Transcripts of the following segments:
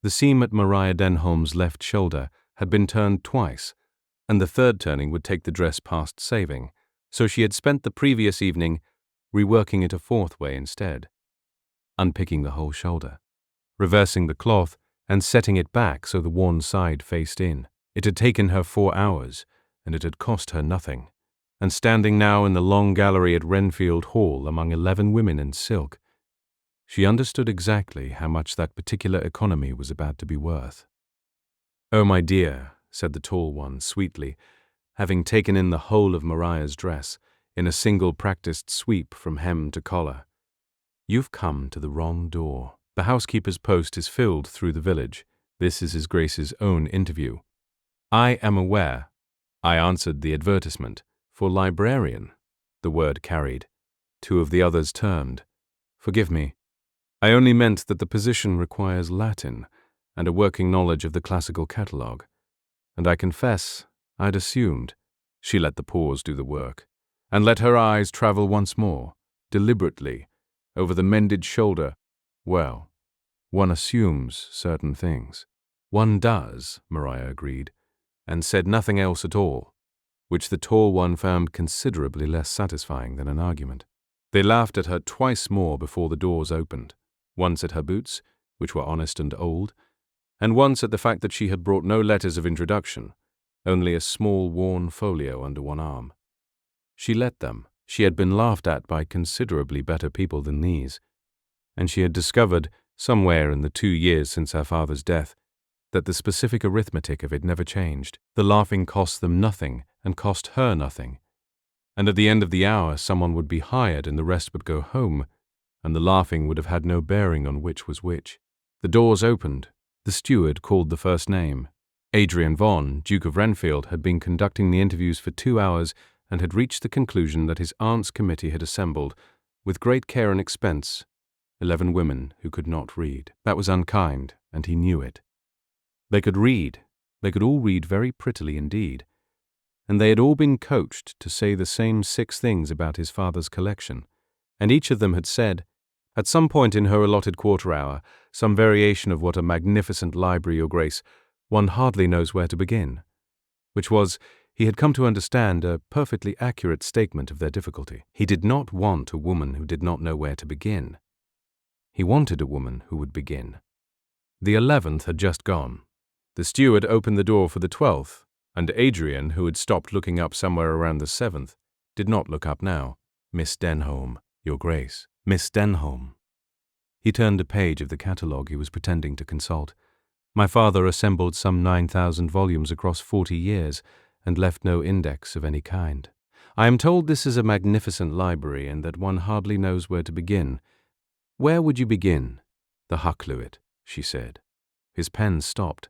The seam at Maria Denholm's left shoulder had been turned twice, and the third turning would take the dress past saving, so she had spent the previous evening reworking it a fourth way instead, unpicking the whole shoulder, reversing the cloth and setting it back so the worn side faced in. It had taken her 4 hours, and it had cost her nothing. And standing now in the long gallery at Renfield Hall among 11 women in silk, she understood exactly how much that particular economy was about to be worth. "Oh, my dear," said the tall one sweetly, having taken in the whole of Maria's dress in a single practiced sweep from hem to collar. "You've come to the wrong door. The housekeeper's post is filled through the village. This is His Grace's own interview. I am aware," I answered the advertisement, "for librarian," the word carried. 2 of the others turned. "Forgive me. I only meant that the position requires Latin and a working knowledge of the classical catalogue. And I confess, I'd assumed." She let the pause do the work, and let her eyes travel once more, deliberately, over the mended shoulder. "Well, one assumes certain things." "One does," Maria agreed, and said nothing else at all, which the tall one found considerably less satisfying than an argument. They laughed at her twice more before the doors opened, once at her boots, which were honest and old, and once at the fact that she had brought no letters of introduction, only a small worn folio under one arm. She let them. She had been laughed at by considerably better people than these, and she had discovered, somewhere in the 2 years since her father's death, that the specific arithmetic of it never changed. The laughing cost them nothing and cost her nothing, and at the end of the hour someone would be hired and the rest would go home, and the laughing would have had no bearing on which was which. The doors opened. The steward called the first name. Adrian Vaughan, Duke of Renfield, had been conducting the interviews for 2 hours and had reached the conclusion that his aunt's committee had assembled, with great care and expense, 11 women who could not read. That was unkind, and he knew it. They could read. They could all read very prettily indeed, and they had all been coached to say the same 6 things about his father's collection, and each of them had said, at some point in her allotted quarter hour, some variation of what a magnificent library, Your Grace, one hardly knows where to begin, which was, he had come to understand, a perfectly accurate statement of their difficulty. He did not want a woman who did not know where to begin. He wanted a woman who would begin. The 11th had just gone. The steward opened the door for the 12th, and Adrian, who had stopped looking up somewhere around the 7th, did not look up now. "Miss Denholm, Your Grace. Miss Denholm." He turned a page of the catalogue he was pretending to consult. "My father assembled some 9,000 volumes across 40 years and left no index of any kind. I am told this is a magnificent library and that one hardly knows where to begin. Where would you begin?" "The Hakluyt," she said. His pen stopped.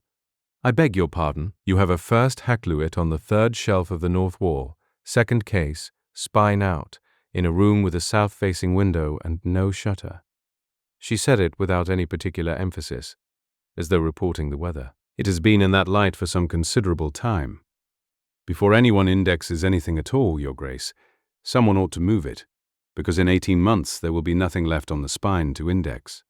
"I beg your pardon. You have a first Hakluyt on the 3rd shelf of the north wall, 2nd case, spine out, in a room with a south-facing window and no shutter." She said it without any particular emphasis, as though reporting the weather. "It has been in that light for some considerable time. Before anyone indexes anything at all, Your Grace, someone ought to move it, because in 18 months there will be nothing left on the spine to index."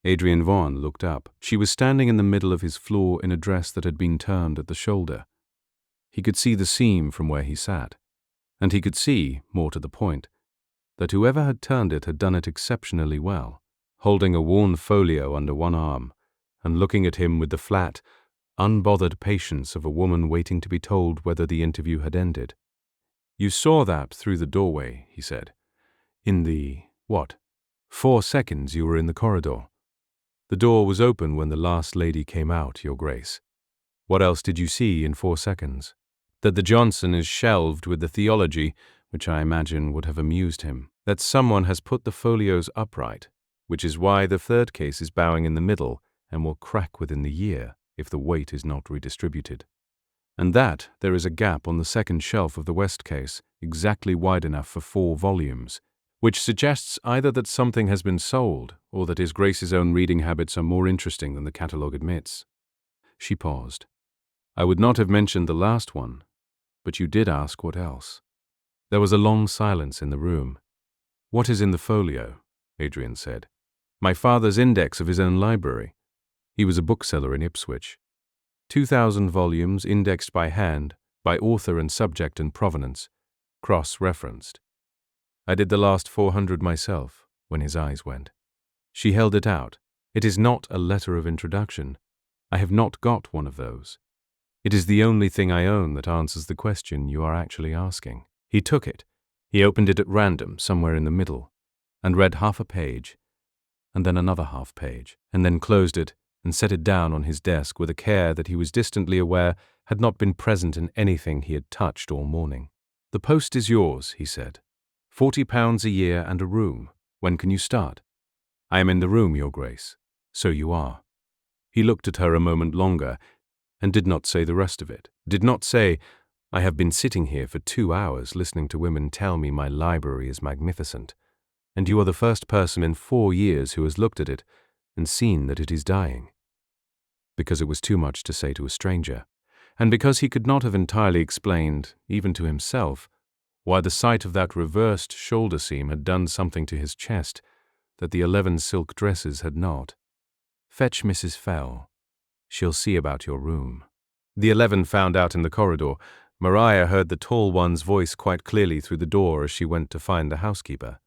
Adrian Vaughan looked up. She was standing in the middle of his floor in a dress that had been turned at the shoulder. He could see the seam from where he sat, and he could see, more to the point, that whoever had turned it had done it exceptionally well, holding a worn folio under one arm and looking at him with the flat, unbothered patience of a woman waiting to be told whether the interview had ended. "You saw that through the doorway," he said. "In the, 4 seconds you were in the corridor. The door was open when the last lady came out, Your Grace. What else did you see in 4 seconds?" "That the Johnson is shelved with the theology, which I imagine would have amused him. That someone has put the folios upright, which is why the 3rd case is bowing in the middle and will crack within the year if the weight is not redistributed. And that there is a gap on the 2nd shelf of the west case, exactly wide enough for 4 volumes, which suggests either that something has been sold or that His Grace's own reading habits are more interesting than the catalogue admits." She paused. "I would not have mentioned the last one, but you did ask what else." There was a long silence in the room. "What is in the folio?" Adrian said. "My father's index of his own library." He was a bookseller in Ipswich. 2,000 volumes indexed by hand, by author and subject and provenance, cross-referenced. I did the last 400 myself, when his eyes went. She held it out. It is not a letter of introduction. I have not got one of those. It is the only thing I own that answers the question you are actually asking. He took it. He opened it at random, somewhere in the middle, and read half a page, and then another half page, and then closed it and set it down on his desk with a care that he was distantly aware had not been present in anything he had touched all morning. "The post is yours," he said. £40 a year and a room. When can you start?" "I am in the room, Your Grace." "So you are." He looked at her a moment longer and did not say the rest of it. Did not say, "I have been sitting here for 2 hours listening to women tell me my library is magnificent, and you are the first person in 4 years who has looked at it and seen that it is dying." Because it was too much to say to a stranger, and because he could not have entirely explained, even to himself, why the sight of that reversed shoulder seam had done something to his chest that the 11 silk dresses had not. "Fetch Mrs. Fell. She'll see about your room." The 11 found out in the corridor. Maria heard the tall one's voice quite clearly through the door as she went to find the housekeeper,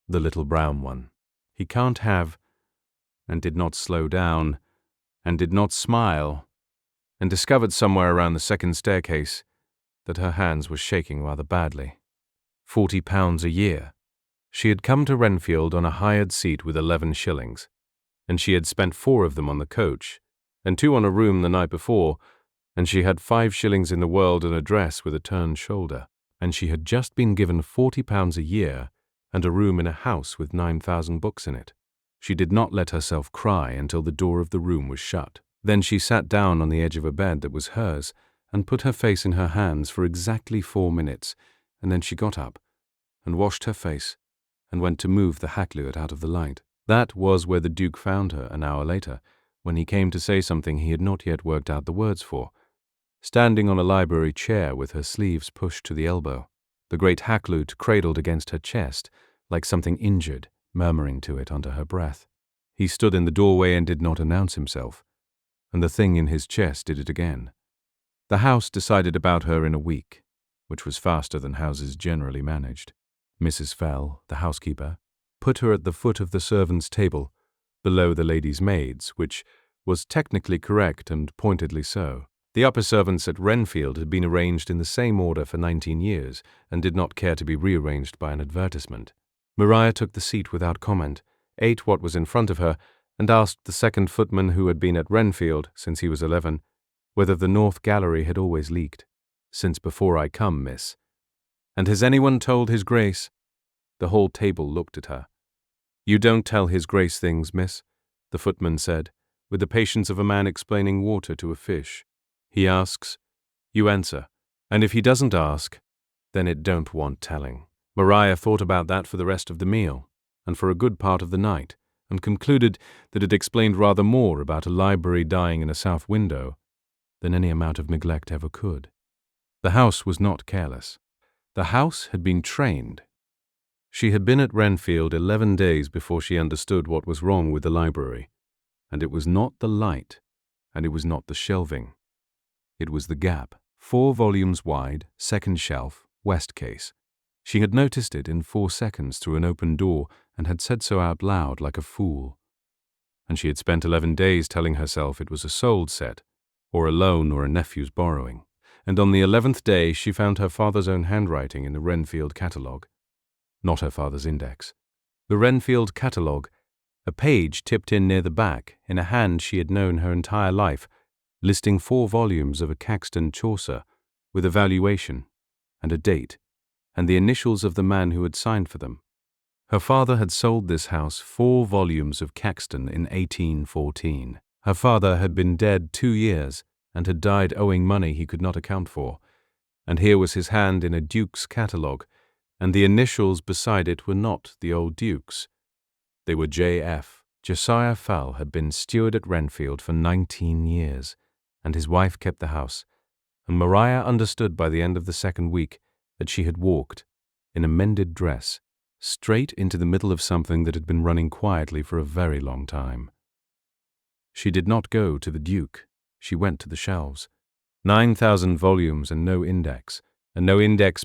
the little brown one. "He can't have," and did not slow down, and did not smile, and discovered somewhere around the second staircase that her hands were shaking rather badly. £40 a year. She had come to Renfield on a hired seat with 11 shillings, and she had spent 4 of them on the coach, and 2 on a room the night before, and she had 5 shillings in the world and a dress with a turned shoulder, and she had just been given £40 a year and a room in a house with 9,000 books in it. She did not let herself cry until the door of the room was shut. Then she sat down on the edge of a bed that was hers and put her face in her hands for exactly 4 minutes, and then she got up and washed her face and went to move the hackluet out of the light. That was where the Duke found her an hour later, when he came to say something he had not yet worked out the words for, standing on a library chair with her sleeves pushed to the elbow, the great hackluet cradled against her chest like something injured, murmuring to it under her breath. He stood in the doorway and did not announce himself, and the thing in his chest did it again. The house decided about her in a week, which was faster than houses generally managed. Mrs. Fell, the housekeeper, put her at the foot of the servants' table, below the ladies' maids, which was technically correct and pointedly so. The upper servants at Renfield had been arranged in the same order for 19 years and did not care to be rearranged by an advertisement. Maria took the seat without comment, ate what was in front of her, and asked the second footman who had been at Renfield since he was 11 whether the north gallery had always leaked. "Since before I come, miss." "And has anyone told His Grace?" The whole table looked at her. "You don't tell His Grace things, miss," the footman said, with the patience of a man explaining water to a fish. "He asks, you answer, and if he doesn't ask, then it don't want telling." Maria thought about that for the rest of the meal, and for a good part of the night, and concluded that it explained rather more about a library dying in a south window than any amount of neglect ever could. The house was not careless. The house had been trained. She had been at Renfield 11 days before she understood what was wrong with the library, and it was not the light, and it was not the shelving. It was the gap, 4 volumes wide, second shelf, west case. She had noticed it in 4 seconds through an open door and had said so out loud like a fool. And she had spent 11 days telling herself it was a sold set, or a loan or a nephew's borrowing. And on the 11th day she found her father's own handwriting in the Renfield catalogue. Not her father's index. The Renfield catalogue, a page tipped in near the back, in a hand she had known her entire life, listing 4 volumes of a Caxton Chaucer, with a valuation, and a date, and the initials of the man who had signed for them. Her father had sold this house 4 volumes of Caxton in 1814. Her father had been dead 2 years, and had died owing money he could not account for, and here was his hand in a Duke's catalogue, and the initials beside it were not the old Duke's. They were J.F. Josiah Fell had been steward at Renfield for 19 years, and his wife kept the house, and Maria understood by the end of the second week that she had walked, in a mended dress, straight into the middle of something that had been running quietly for a very long time. She did not go to the Duke. She went to the shelves. 9,000 volumes and no index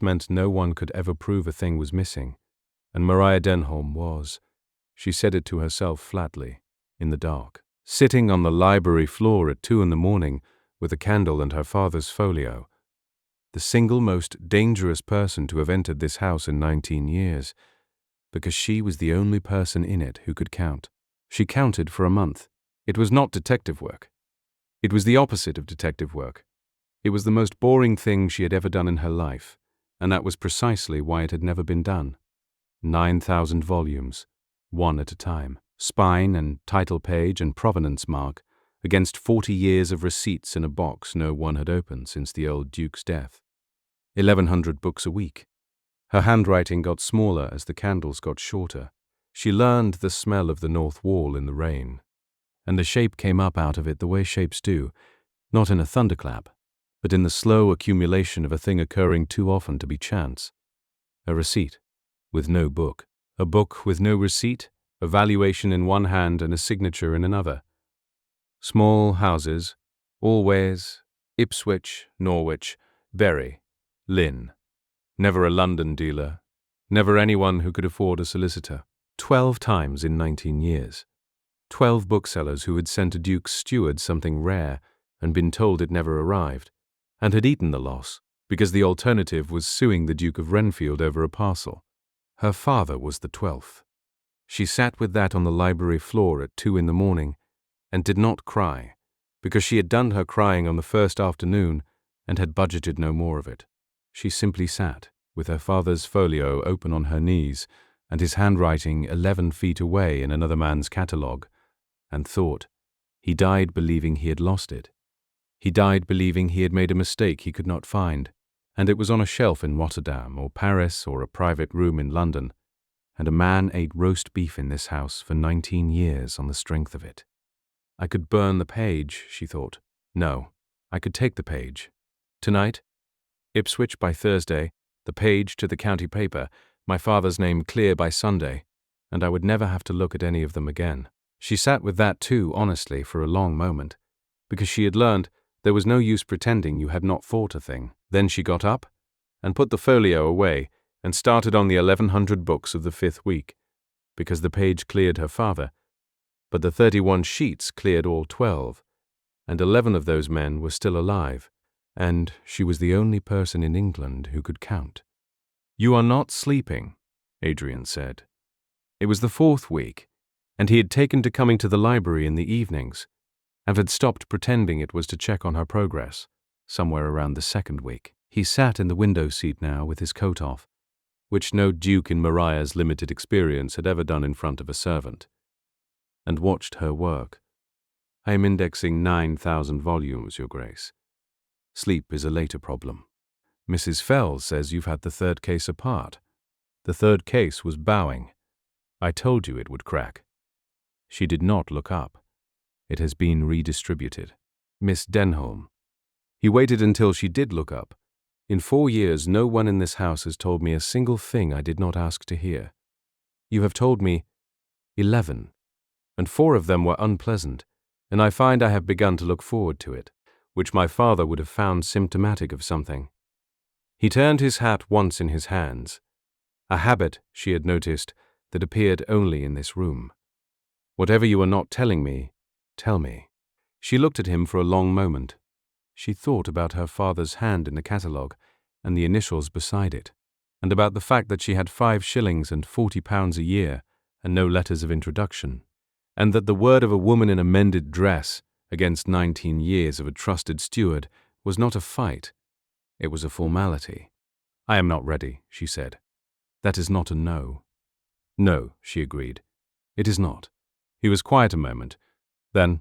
meant no one could ever prove a thing was missing. And Maria Denholm was. She said it to herself flatly, in the dark, sitting on the library floor at 2 a.m. with a candle and her father's folio. The single most dangerous person to have entered this house in 19 years, because she was the only person in it who could count. She counted for a month. It was not detective work. It was the opposite of detective work. It was the most boring thing she had ever done in her life, and that was precisely why it had never been done. 9,000 volumes, one at a time, spine and title page and provenance mark, against 40 years of receipts in a box no one had opened since the old Duke's death. 1,100 books a week. Her handwriting got smaller as the candles got shorter. She learned the smell of the north wall in the rain, and the shape came up out of it the way shapes do, not in a thunderclap, but in the slow accumulation of a thing occurring too often to be chance. A receipt, with no book. A book with no receipt, a valuation in one hand and a signature in another. Small houses, Always, Ipswich, Norwich, Bury, Lynn. Never a London dealer, never anyone who could afford a solicitor. 12 times in 19 years. 12 booksellers who had sent a Duke's steward something rare and been told it never arrived, and had eaten the loss, because the alternative was suing the Duke of Renfield over a parcel. Her father was the 12th. She sat with that on the library floor at 2 a.m. and did not cry, because she had done her crying on the first afternoon and had budgeted no more of it. She simply sat, with her father's folio open on her knees and his handwriting 11 feet away in another man's catalogue, and thought, he died believing he had lost it. He died believing he had made a mistake he could not find, and it was on a shelf in Rotterdam or Paris or a private room in London, and a man ate roast beef in this house for 19 years on the strength of it. I could burn the page, she thought. No, I could take the page. Tonight, Ipswich by Thursday, the page to the county paper, my father's name clear by Sunday, and I would never have to look at any of them again. She sat with that too, honestly, for a long moment, because she had learned there was no use pretending you had not thought a thing. Then she got up and put the folio away and started on the 1,100 books of the 5th week, because the page cleared her father, but the 31 sheets cleared all 12, and 11 of those men were still alive, and she was the only person in England who could count. You are not sleeping, Adrian said. It was the 4th week, and he had taken to coming to the library in the evenings, and had stopped pretending it was to check on her progress, somewhere around the 2nd week. He sat in the window seat now with his coat off, which no Duke in Maria's limited experience had ever done in front of a servant, and watched her work. I am indexing 9,000 volumes, Your Grace. Sleep is a later problem. Mrs. Fell says you've had the 3rd case apart. The 3rd case was bowing. I told you it would crack. She did not look up. It has been redistributed. Miss Denholm. He waited until she did look up. In 4 years, no one in this house has told me a single thing I did not ask to hear. You have told me 11, and 4 of them were unpleasant, and I find I have begun to look forward to it, which my father would have found symptomatic of something. He turned his hat once in his hands, a habit, she had noticed, that appeared only in this room. Whatever you are not telling me, tell me. She looked at him for a long moment. She thought about her father's hand in the catalogue and the initials beside it, and about the fact that she had 5 shillings and £40 a year and no letters of introduction, and that the word of a woman in a mended dress against 19 years of a trusted steward was not a fight. It was a formality. I am not ready, she said. That is not a no. No, she agreed. It is not. He was quiet a moment. Then,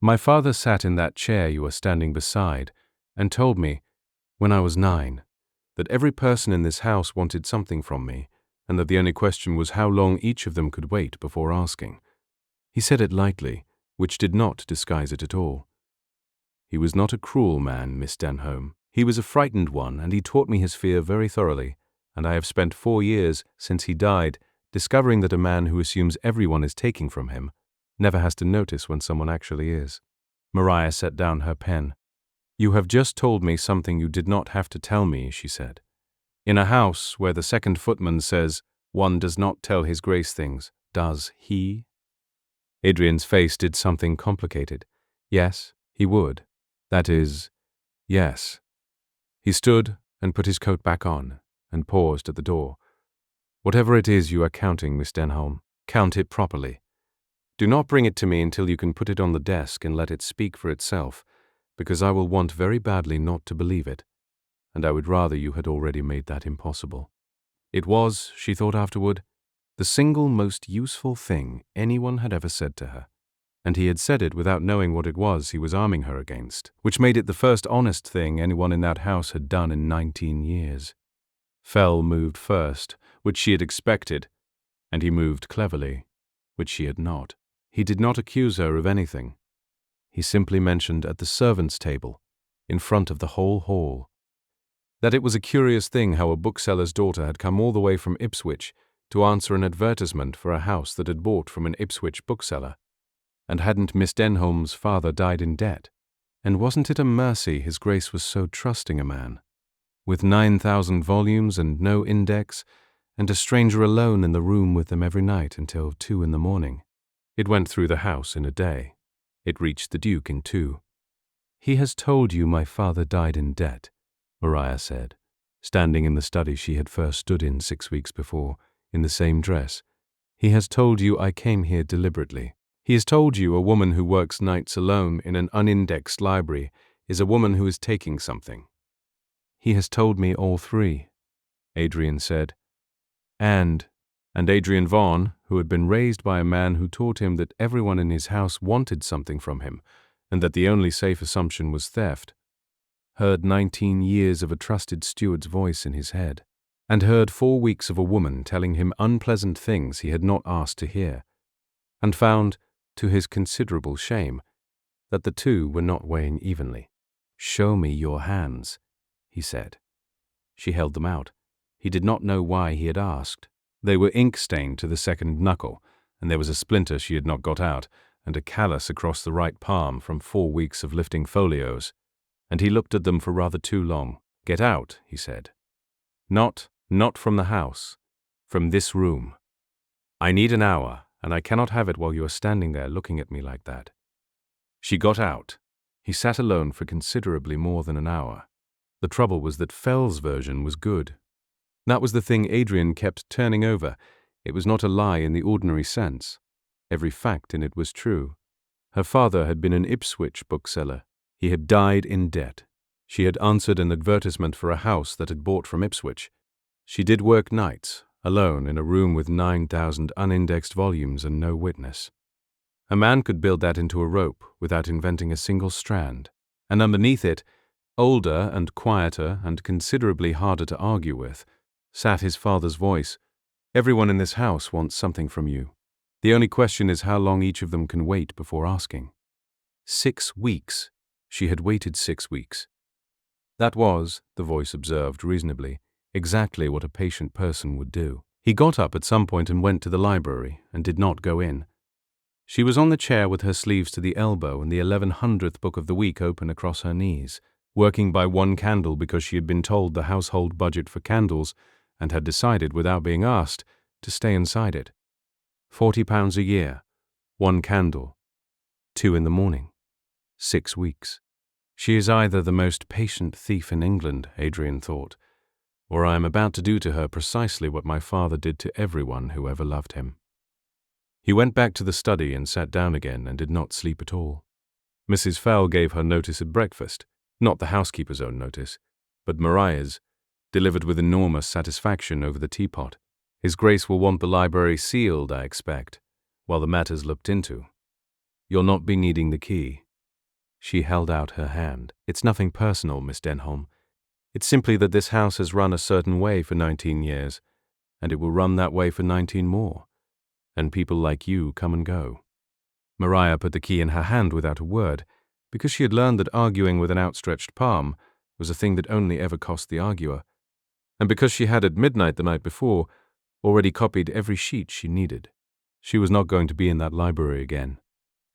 my father sat in that chair you are standing beside and told me, when I was 9, that every person in this house wanted something from me, and that the only question was how long each of them could wait before asking. He said it lightly, which did not disguise it at all. He was not a cruel man, Miss Denholm. He was a frightened one, and he taught me his fear very thoroughly, and I have spent 4 years, since he died, discovering that a man who assumes everyone is taking from him never has to notice when someone actually is. Maria set down her pen. "You have just told me something you did not have to tell me," she said. "In a house where the second footman says one does not tell his grace things, does he?" Adrian's face did something complicated. Yes, he would. That is, yes. He stood and put his coat back on, and paused at the door. "Whatever it is you are counting, Miss Denholm, count it properly. Do not bring it to me until you can put it on the desk and let it speak for itself, because I will want very badly not to believe it, and I would rather you had already made that impossible." It was, she thought afterward, the single most useful thing anyone had ever said to her, and he had said it without knowing what it was he was arming her against, which made it the first honest thing anyone in that house had done in 19 years. Fell moved first, which she had expected, and he moved cleverly, which she had not. He did not accuse her of anything. He simply mentioned at the servants' table, in front of the whole hall, that it was a curious thing how a bookseller's daughter had come all the way from Ipswich to answer an advertisement for a house that had bought from an Ipswich bookseller. And hadn't Miss Denholm's father died in debt? And wasn't it a mercy his grace was so trusting a man? With 9,000 volumes and no index, and a stranger alone in the room with them every night until 2 in the morning. It went through the house in a day. It reached the Duke in 2. "He has told you my father died in debt," Maria said, standing in the study she had first stood in 6 weeks before, in the same dress. "He has told you I came here deliberately. He has told you a woman who works nights alone in an unindexed library is a woman who is taking something." "He has told me all 3, Adrian said. And Adrian Vaughan, who had been raised by a man who taught him that everyone in his house wanted something from him, and that the only safe assumption was theft, heard 19 years of a trusted steward's voice in his head, and heard 4 weeks of a woman telling him unpleasant things he had not asked to hear, and found, to his considerable shame, that the two were not weighing evenly. "Show me your hands," he said. She held them out. He did not know why he had asked. They were ink-stained to the second knuckle, and there was a splinter she had not got out, and a callus across the right palm from 4 weeks of lifting folios, and he looked at them for rather too long. "Get out," he said. Not from the house. From this room. I need an hour, and I cannot have it while you are standing there looking at me like that." She got out. He sat alone for considerably more than an hour. The trouble was that Fell's version was good. That was the thing Adrian kept turning over. It was not a lie in the ordinary sense. Every fact in it was true. Her father had been an Ipswich bookseller. He had died in debt. She had answered an advertisement for a house that had bought from Ipswich. She did work nights, alone in a room with 9,000 unindexed volumes and no witness. A man could build that into a rope without inventing a single strand. And underneath it, older and quieter and considerably harder to argue with, sat his father's voice. "Everyone in this house wants something from you. The only question is how long each of them can wait before asking." 6 weeks. She had waited 6 weeks. That was, the voice observed reasonably, exactly what a patient person would do. He got up at some point and went to the library, and did not go in. She was on the chair with her sleeves to the elbow and the 1100th book of the week open across her knees, working by one candle because she had been told the household budget for candles, and had decided, without being asked, to stay inside it. £40 a year, 1 candle, 2 in the morning, 6 weeks. She is either the most patient thief in England, Adrian thought, or I am about to do to her precisely what my father did to everyone who ever loved him. He went back to the study and sat down again and did not sleep at all. Mrs. Fell gave her notice at breakfast, not the housekeeper's own notice, but Maria's, delivered with enormous satisfaction over the teapot. "His Grace will want the library sealed, I expect, while the matter's looked into. You'll not be needing the key." She held out her hand. "It's nothing personal, Miss Denholm. It's simply that this house has run a certain way for 19 years, and it will run that way for 19 more, and people like you come and go." Maria put the key in her hand without a word, because she had learned that arguing with an outstretched palm was a thing that only ever cost the arguer, and because she had at midnight the night before already copied every sheet she needed. She was not going to be in that library again.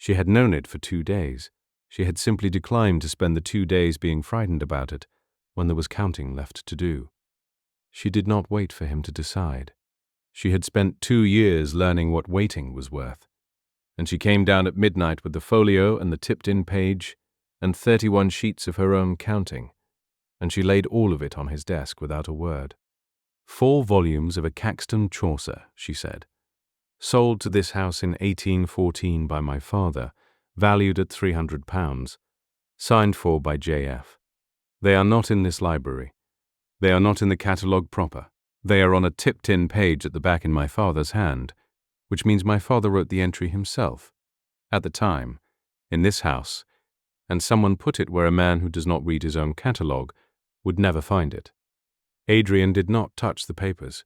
She had known it for 2 days. She had simply declined to spend the 2 days being frightened about it when there was counting left to do. She did not wait for him to decide. She had spent 2 years learning what waiting was worth, and she came down at midnight with the folio and the tipped-in page and 31 sheets of her own counting, and she laid all of it on his desk without a word. 4 volumes of a Caxton Chaucer, she said, sold to this house in 1814 by my father, valued at £300, signed for by J.F. They are not in this library. They are not in the catalogue proper. They are on a tipped-in page at the back in my father's hand, which means my father wrote the entry himself, at the time, in this house, and someone put it where a man who does not read his own catalogue would never find it. Adrian did not touch the papers.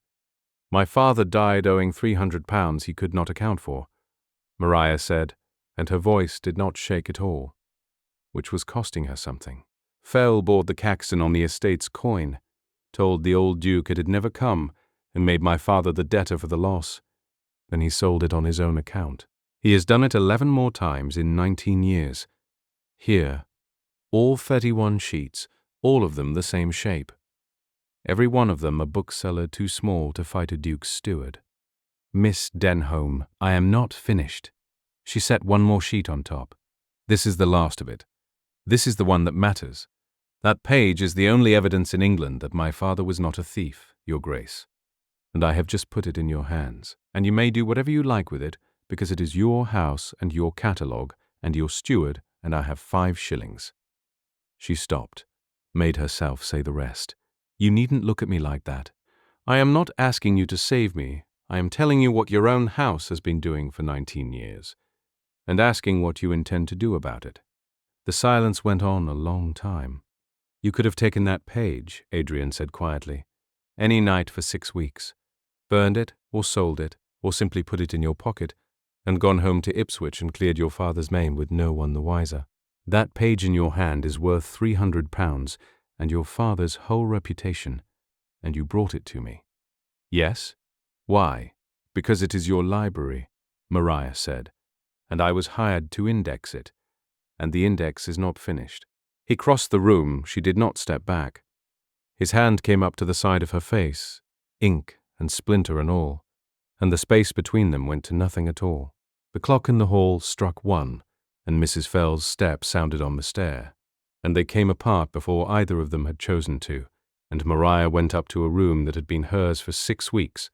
My father died owing £300 he could not account for, Maria said, and her voice did not shake at all, which was costing her something. Fell bought the Caxton on the estate's coin, told the old Duke it had never come, and made my father the debtor for the loss. Then he sold it on his own account. He has done it 11 more times in 19 years. Here, all 31 sheets, all of them the same shape. Every one of them a bookseller too small to fight a Duke's steward. Miss Denholm, I am not finished. She set one more sheet on top. This is the last of it. This is the one that matters. That page is the only evidence in England that my father was not a thief, Your Grace. And I have just put it in your hands, and you may do whatever you like with it, because it is your house and your catalogue and your steward, and I have 5 shillings. She stopped, made herself say the rest. You needn't look at me like that. I am not asking you to save me. I am telling you what your own house has been doing for 19 years, and asking what you intend to do about it. The silence went on a long time. You could have taken that page, Adrian said quietly, any night for 6 weeks, burned it, or sold it, or simply put it in your pocket, and gone home to Ipswich and cleared your father's name with no one the wiser. That page in your hand is worth £300 and your father's whole reputation, and you brought it to me. Yes? Why? Because it is your library, Maria said, and I was hired to index it, and the index is not finished. He crossed the room. She did not step back. His hand came up to the side of her face, ink and splinter and all, and the space between them went to nothing at all. The clock in the hall struck 1, and Mrs. Fell's step sounded on the stair, and they came apart before either of them had chosen to, and Maria went up to a room that had been hers for 6 weeks,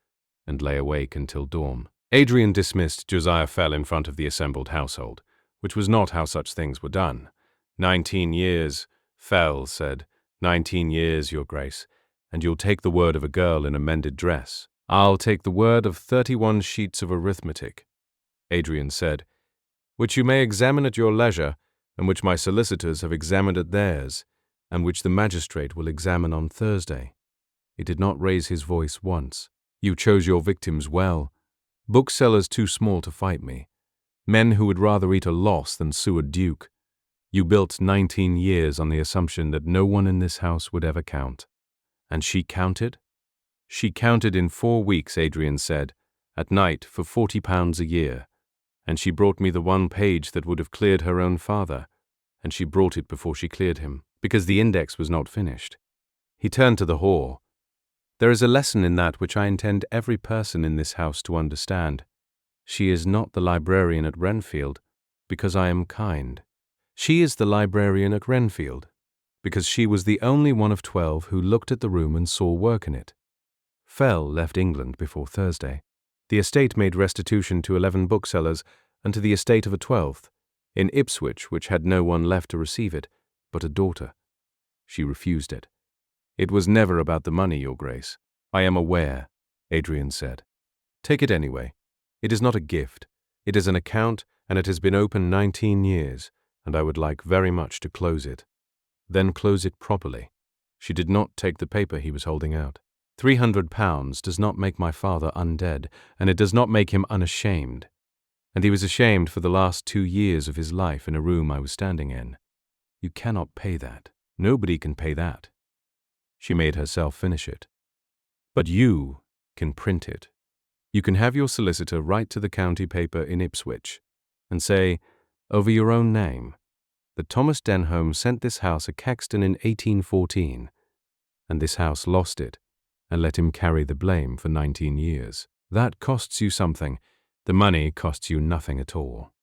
and lay awake until dawn. Adrian dismissed Josiah Fell in front of the assembled household, which was not how such things were done. 19 years, Fell said. 19 years, Your Grace, and you'll take the word of a girl in a mended dress. I'll take the word of 31 sheets of arithmetic, Adrian said, which you may examine at your leisure, and which my solicitors have examined at theirs, and which the magistrate will examine on Thursday. He did not raise his voice once. You chose your victims well. Booksellers too small to fight me. Men who would rather eat a loss than sue a duke. You built 19 years on the assumption that no one in this house would ever count. And she counted? She counted in 4 weeks, Adrian said, at night for £40 a year. And she brought me the one page that would have cleared her own father, and she brought it before she cleared him, because the index was not finished. He turned to the whore. There is a lesson in that which I intend every person in this house to understand. She is not the librarian at Renfield, because I am kind. She is the librarian at Renfield, because she was the only one of 12 who looked at the room and saw work in it. Fell left England before Thursday. The estate made restitution to 11 booksellers and to the estate of a 12th, in Ipswich, which had no one left to receive it, but a daughter. She refused it. It was never about the money, Your Grace. I am aware, Adrian said. Take it anyway. It is not a gift. It is an account, and it has been open 19 years, and I would like very much to close it. Then close it properly. She did not take the paper he was holding out. £300 does not make my father undead, and it does not make him unashamed. And he was ashamed for the last 2 years of his life in a room I was standing in. You cannot pay that. Nobody can pay that. She made herself finish it. But you can print it. You can have your solicitor write to the county paper in Ipswich and say, over your own name, that Thomas Denholm sent this house a Caxton in 1814, and this house lost it, and let him carry the blame for 19 years. That costs you something. The money costs you nothing at all."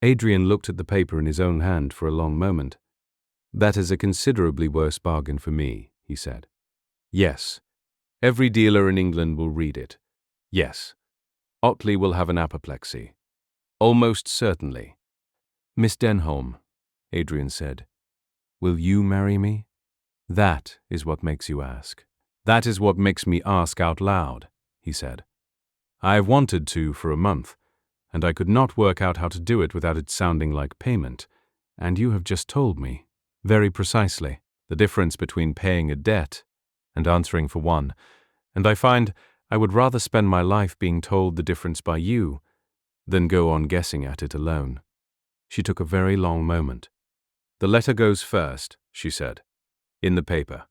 Adrian looked at the paper in his own hand for a long moment. "That is a considerably worse bargain for me," he said. "Yes, every dealer in England will read it. Yes, Otley will have an apoplexy. Almost certainly." "Miss Denholm," Adrian said, "will you marry me? That is what makes you ask." "That is what makes me ask out loud," he said. "I have wanted to for a month, and I could not work out how to do it without it sounding like payment, and you have just told me, very precisely, the difference between paying a debt and answering for one, and I find I would rather spend my life being told the difference by you than go on guessing at it alone." She took a very long moment. "The letter goes first," she said, "in the paper,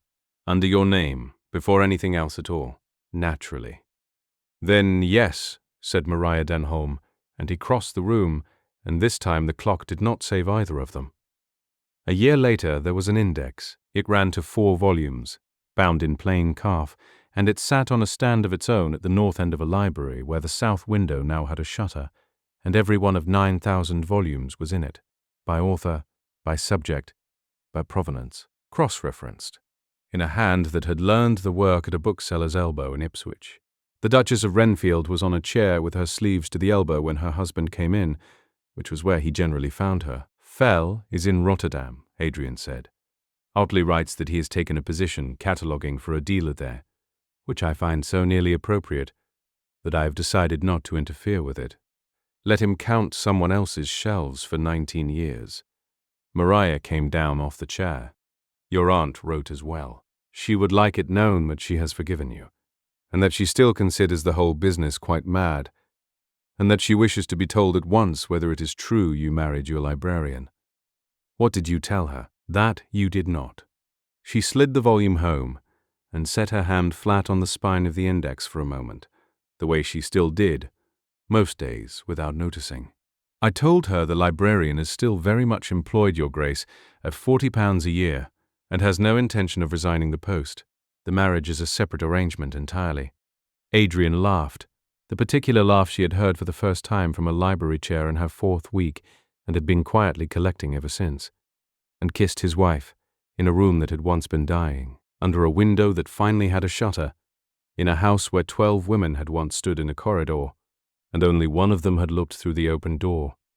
under your name, before anything else at all." "Naturally." "Then yes," said Maria Denholm, and he crossed the room, and this time the clock did not save either of them. A year later there was an index. It ran to 4 volumes, bound in plain calf, and it sat on a stand of its own at the north end of a library where the south window now had a shutter, and every one of 9,000 volumes was in it, by author, by subject, by provenance, cross-referenced, in a hand that had learned the work at a bookseller's elbow in Ipswich. The Duchess of Renfield was on a chair with her sleeves to the elbow when her husband came in, which was where he generally found her. "Fell is in Rotterdam," Adrian said. "Otley writes that he has taken a position cataloguing for a dealer there, which I find so nearly appropriate that I have decided not to interfere with it. Let him count someone else's shelves for 19 years. Maria came down off the chair. "Your aunt wrote as well. She would like it known that she has forgiven you, and that she still considers the whole business quite mad, and that she wishes to be told at once whether it is true you married your librarian." "What did you tell her?" "That you did not." She slid the volume home and set her hand flat on the spine of the index for a moment, the way she still did, most days, without noticing. "I told her the librarian is still very much employed, Your Grace, at £40 a year, and has no intention of resigning the post. The marriage is a separate arrangement entirely." Adrian laughed, the particular laugh she had heard for the first time from a library chair in her 4th week and had been quietly collecting ever since, and kissed his wife, in a room that had once been dying, under a window that finally had a shutter, in a house where 12 women had once stood in a corridor, and only one of them had looked through the open door,